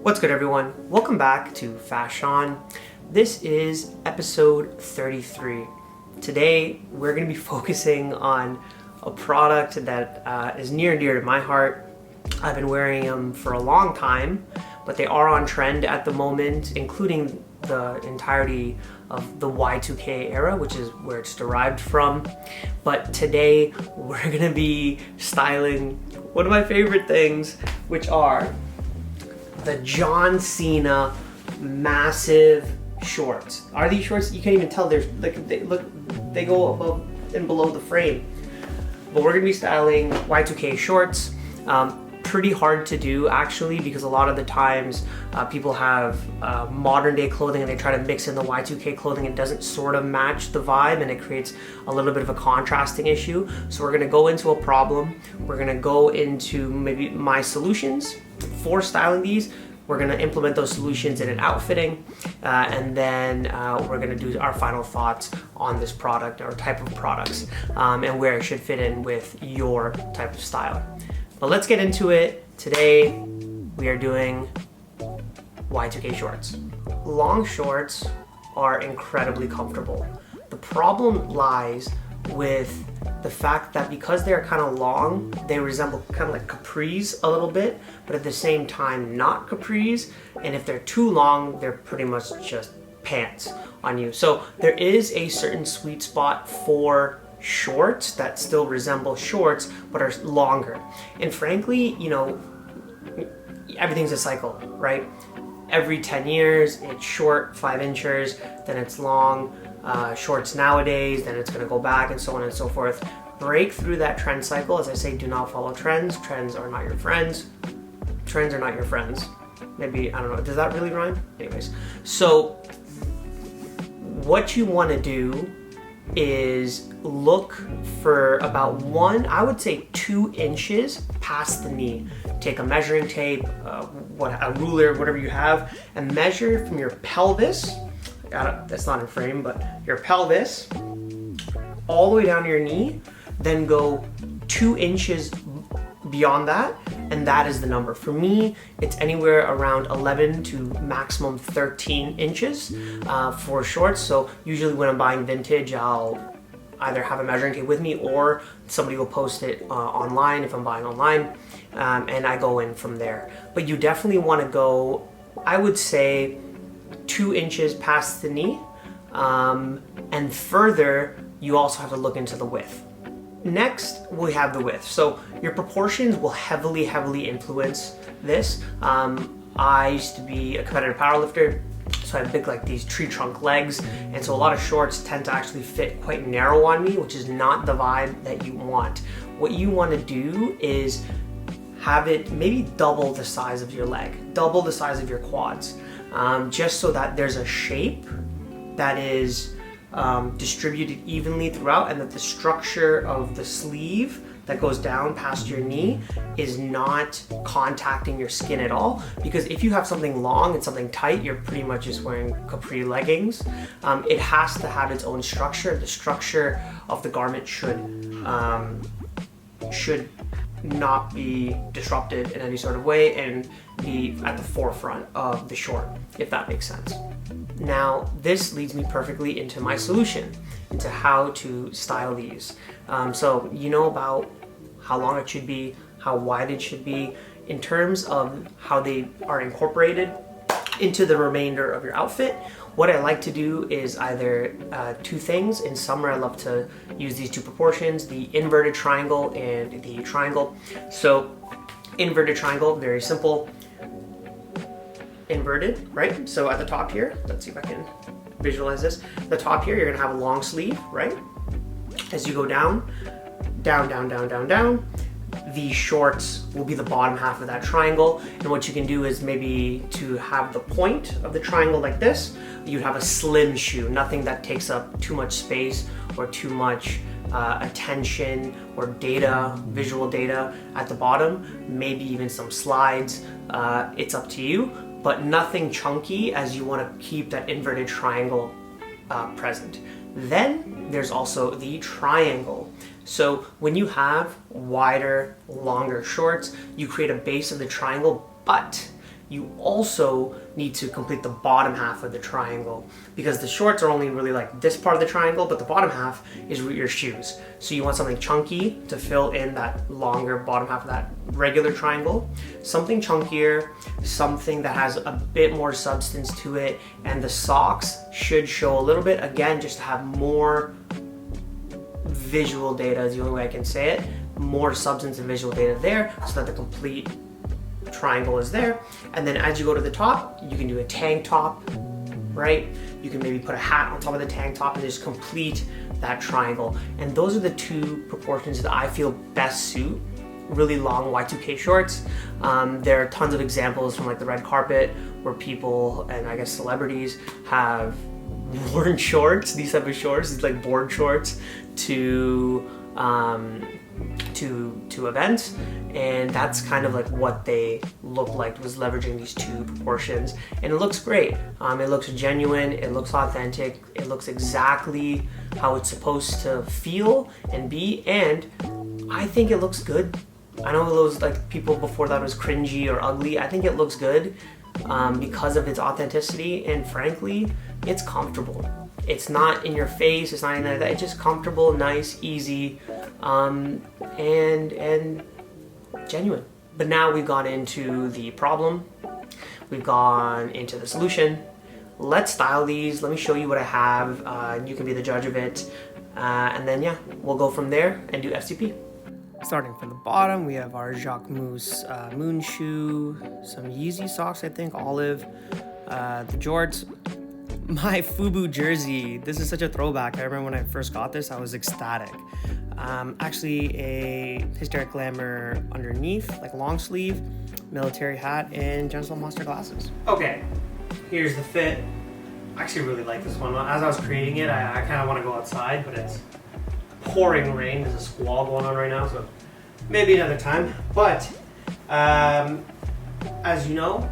What's good, everyone? Welcome back to FaShaun. This is episode 33. Today, we're going to be focusing on a product that is near and dear to my heart. I've been wearing them for a long time, but they are on trend at the moment, including the entirety of the Y2K era, which is where it's derived from. But today, we're going to be styling one of my favorite things, which are the John Cena massive shorts. Are these shorts? You can't even tell. There's like they go above and below the frame. But we're gonna be styling Y2K shorts. Pretty hard to do actually, because a lot of the times people have modern day clothing and they try to mix in the Y2K clothing. It doesn't sort of match the vibe and it creates a little bit of a contrasting issue. So we're gonna go into a problem. We're gonna go into maybe my solutions for styling these. We're gonna implement those solutions in an outfitting, and then we're gonna do our final thoughts on this product or type of products, and where it should fit in with your type of style. But let's get into it. Today, we are doing Y2K shorts. Long shorts are incredibly comfortable. The problem lies with the fact that because they're kind of long, they resemble kind of like capris a little bit, but at the same time not capris. And if they're too long, they're pretty much just pants on you. So there is a certain sweet spot for shorts that still resemble shorts but are longer. And frankly, you know, everything's a cycle, right? Every 10 years, it's short 5 inches, then it's long shorts nowadays, then it's going to go back, and so on and so forth. Break through that trend cycle. As I say, do not follow trends. Trends are not your friends. Trends are not your friends. Maybe, I don't know, does that really rhyme? Anyways, so what you want to do is look for about I would say 2 inches past the knee. Take a measuring tape, a ruler, whatever you have, and measure from your pelvis. That's not in frame, but your pelvis all the way down to your knee, then go 2 inches beyond that, and that is the number. For me, it's anywhere around 11 to maximum 13 inches for shorts. So usually when I'm buying vintage, I'll either have a measuring tape with me or somebody will post it online if I'm buying online, and I go in from there. But you definitely want to go, I would say, 2 inches past the knee, and further, you also have to look into the width. Next, we have the width. So your proportions will heavily influence this. I used to be a competitive powerlifter, so I have big, like these tree trunk legs, and so a lot of shorts tend to actually fit quite narrow on me, which is not the vibe that you want. What you want to do is have it maybe double the size of your leg, double the size of your quads, just so that there's a shape that is distributed evenly throughout, and that the structure of the sleeve that goes down past your knee is not contacting your skin at all. Because if you have something long and something tight, you're pretty much just wearing capri leggings. It has to have its own structure. The structure of the garment should not be disrupted in any sort of way and be at the forefront of the short, if that makes sense. Now, this leads me perfectly into my solution, into how to style these. So you know about how long it should be, how wide it should be. In terms of how they are incorporated into the remainder of your outfit, what I like to do is either 2 things. In summer, I love to use these 2 proportions, the inverted triangle and the triangle. So inverted triangle, very simple. Inverted, right? So at the top here, let's see if I can visualize this. The top here, you're gonna have a long sleeve, right? As you go down, the shorts will be the bottom half of that triangle. And what you can do is maybe to have the point of the triangle like this, you'd have a slim shoe, nothing that takes up too much space or too much attention or data, visual data at the bottom, maybe even some slides. It's up to you, but nothing chunky, as you want to keep that inverted triangle present. Then there's also the triangle. So when you have wider, longer shorts, you create a base of the triangle, but you also need to complete the bottom half of the triangle, because the shorts are only really like this part of the triangle, but the bottom half is your shoes. So you want something chunky to fill in that longer bottom half of that regular triangle, something chunkier, something that has a bit more substance to it, and the socks should show a little bit, again, just to have more visual data is the only way I can say it, more substance and visual data there, so that the complete triangle is there. And then as you go to the top, you can do a tank top, right? You can maybe put a hat on top of the tank top and just complete that triangle. And those are the two proportions that I feel best suit really long Y2K shorts. There are tons of examples from like the red carpet where people, and I guess celebrities, have worn shorts, these type of shorts, these like board shorts to events, and that's kind of like what they look like, was leveraging these two proportions, and it looks great. It looks genuine, it looks authentic, it looks exactly how it's supposed to feel and be, and I think it looks good. I know those like people before thought it was cringy or ugly. I think it looks good because of its authenticity, and frankly, it's comfortable. It's not in your face, it's not anything like that. It's just comfortable, nice, easy, and genuine. But now we've gone into the problem, we've gone into the solution. Let's style these. Let me show you what I have. You can be the judge of it, and then yeah, we'll go from there and do FCP. Starting from the bottom, we have our Jacquemus moon shoe, some Yeezy socks, I think, olive, the jorts. My FUBU jersey, this is such a throwback. I remember when I first got this, I was ecstatic. Actually a Hysteric Glamour underneath, like long sleeve, military hat, and Gentle Monster glasses. Okay, here's the fit. I actually really like this one. As I was creating it, I kind of want to go outside, but it's pouring rain. There's a squall going on right now, so maybe another time. But as you know,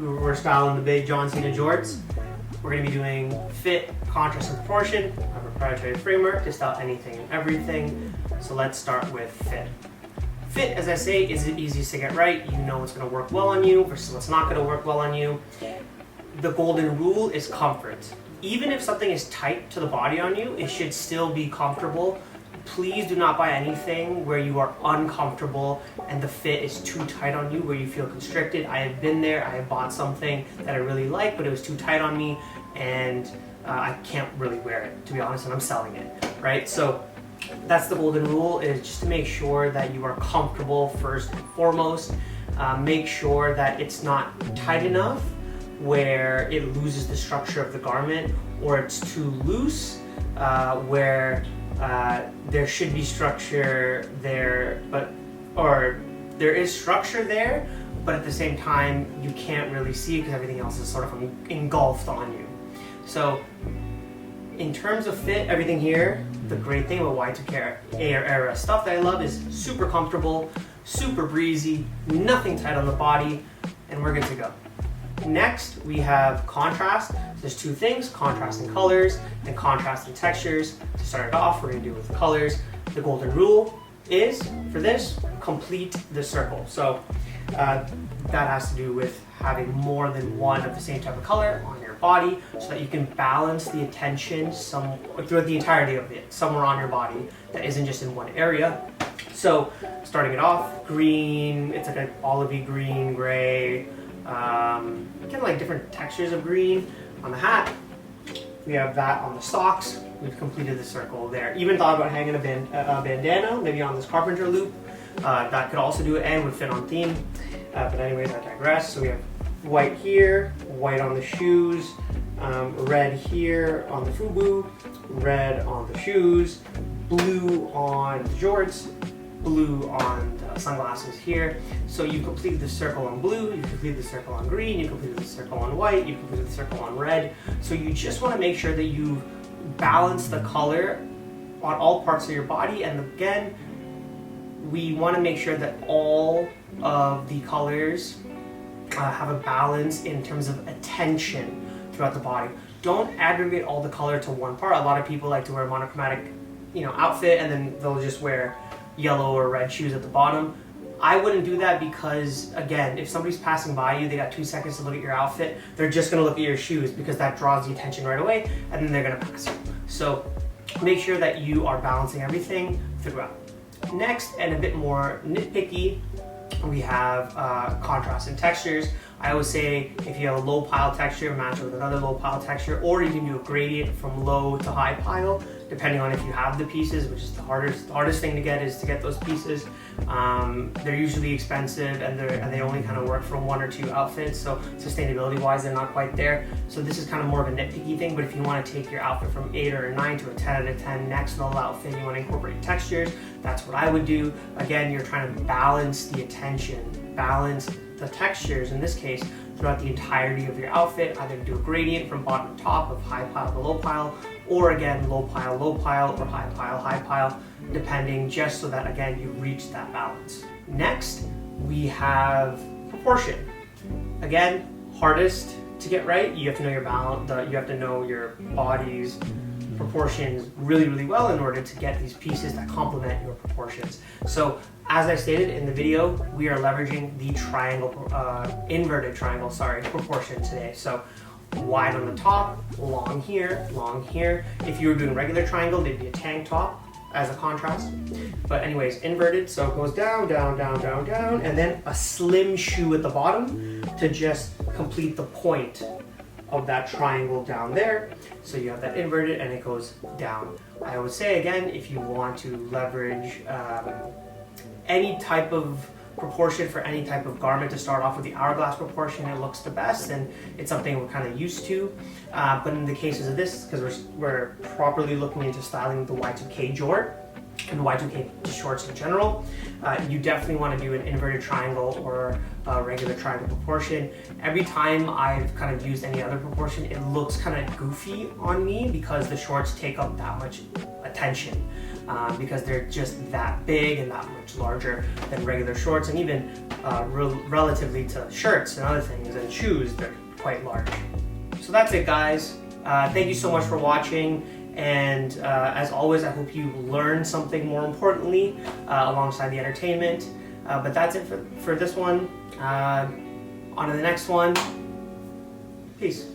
we're styling the big John Cena jorts. We're going to be doing fit, contrast, and proportion, a proprietary framework to style anything and everything. So let's start with fit. Fit, as I say, is the easiest to get right. You know what's going to work well on you versus what's not going to work well on you. The golden rule is comfort. Even if something is tight to the body on you, it should still be comfortable. Please do not buy anything where you are uncomfortable and the fit is too tight on you, where you feel constricted. I have been there. I have bought something that I really like, but it was too tight on me, and I can't really wear it, to be honest, and I'm selling it, right? So that's the golden rule, is just to make sure that you are comfortable first and foremost. Make sure that it's not tight enough where it loses the structure of the garment, or it's too loose where there should be structure there, or there is structure there, but at the same time you can't really see it because everything else is sort of engulfed on you. So in terms of fit, everything here, the great thing about Y2K era stuff that I love is super comfortable, super breezy, nothing tight on the body, and we're good to go. Next, we have contrast. There's two things, contrast in colors and contrast in textures. To start it off, we're going to do with colors. The golden rule is, for this, complete the circle. So that has to do with having more than one of the same type of color on your body, so that you can balance the attention throughout the entirety of it, somewhere on your body that isn't just in one area. So starting it off, green, it's like an olivey green, gray, kind of like different textures of green on the hat. We have that on the socks. We've completed the circle there. Even thought about hanging a bandana, maybe on this carpenter loop. That could also do it and would fit on theme. But anyways, I digress. So we have white here, white on the shoes, red here on the FUBU, red on the shoes, blue on the jorts, blue on the sunglasses here. So you completed the circle on blue, you completed the circle on green, you completed the circle on white, you completed the circle on red. So you just want to make sure that you balance the color on all parts of your body. And again, we want to make sure that all of the colors have a balance in terms of attention throughout the body. Don't aggregate all the color to one part. A lot of people like to wear a monochromatic, outfit, and then they'll just wear yellow or red shoes at the bottom. I wouldn't do that because, again, if somebody's passing by you, they got 2 seconds to look at your outfit, they're just going to look at your shoes because that draws the attention right away, and then they're going to pass you. So make sure that you are balancing everything throughout. Next, and a bit more nitpicky, we have contrast and textures. I always say if you have a low pile texture, match it with another low pile texture, or you can do a gradient from low to high pile, depending on if you have the pieces, which is the hardest thing to get, is to get those pieces. They're usually expensive, and they only kind of work for 1 or 2 outfits, so sustainability wise they're not quite there. So this is kind of more of a nitpicky thing, but if you want to take your outfit from 8 or a 9 to a 10 out of 10 next level outfit, you want to incorporate textures, that's what I would do. Again, you're trying to balance the attention, balance the textures in this case throughout the entirety of your outfit. Either do a gradient from bottom to top of high pile to low pile, or again low pile, or high pile, depending, just so that again you reach that balance. Next, we have proportion. Again, hardest to get right. You have to know your balance. You have to know your body's proportions really well in order to get these pieces that complement your proportions. So as I stated in the video, we are leveraging the inverted triangle proportion today. So wide on the top, long here, long here. If you were doing regular triangle, they'd be a tank top as a contrast. But anyways, inverted, so it goes down, and then a slim shoe at the bottom to just complete the point of that triangle down there. So you have that inverted and it goes down. I would say again, if you want to leverage any type of proportion for any type of garment, to start off with the hourglass proportion, it looks the best and it's something we're kind of used to. But in the cases of this, because we're properly looking into styling the Y2K jort and Y2K shorts in general, you definitely want to do an inverted triangle or a regular triangle proportion. Every time I've kind of used any other proportion, it looks kind of goofy on me because the shorts take up that much attention, because they're just that big and that much larger than regular shorts, and even relatively to shirts and other things and shoes, they're quite large. So that's it, guys. Thank you so much for watching. And as always, I hope you learned something, more importantly, alongside the entertainment. But that's it for this one. On to the next one. Peace.